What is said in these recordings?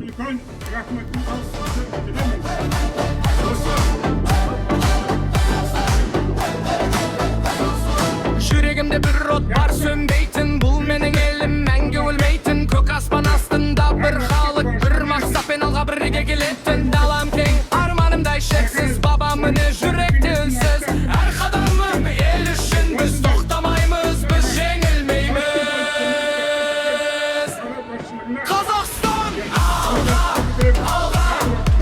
үлкен рахметімді сіздерге білемін. Жүрегімде бір от бар сөнбейтін, бұл менің елім мәңгі өлмейтін. Көк аспан астында бір халық, бір мақсатпен алға бірге келетін. Далам кең, арманымдай шексіз, бабам міне жүректе үнсіз. Әр қадамым ел үшін, біз тоқтамаймыз, біз жеңілмейміз. Қазақстан алға, алға,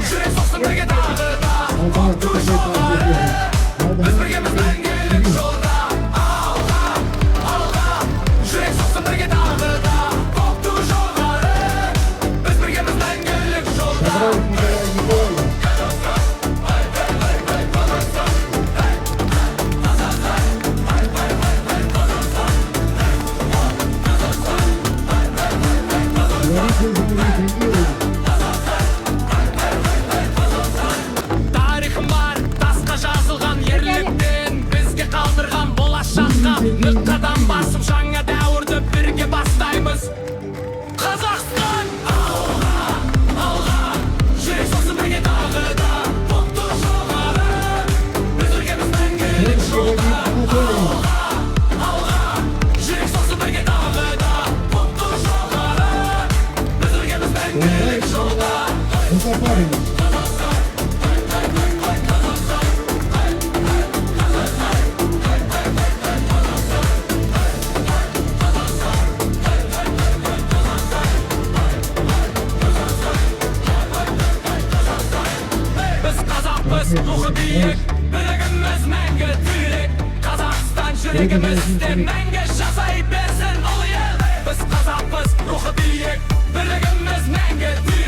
жүрек соқсын бірге тағы да, қоқты жоғары. Біз біргеміз мәңгілік жолда. Алға, жүрек соқсын бірге тағы да, қоқты жоғары. Біз біргеміз мәңгілік жолда. Тарихым бар, тасқа жазылған ерліктен, бізге қалдырған болашаққа нық қадам басып, жаңа дәуірді бірге бастаймыз. Қазақстан алға, алға, жүрек соқсын бірге тағы да, қоқты жоғары. Біз біргеміз мәңгілік жолда. Алға, жүрек соқсын бірге тағы да, қоқты жоғары. Біз біргеміз мәңгілік жолда. Біз қазақпыз, рухы биік, бірігіміз мәңгі түйрек. Қазақстан жүрегімізде мәңгі жасай берсін ұлы ел. Біз қазақпыз, рухы биік, бірігіміз мәңгі түйрек.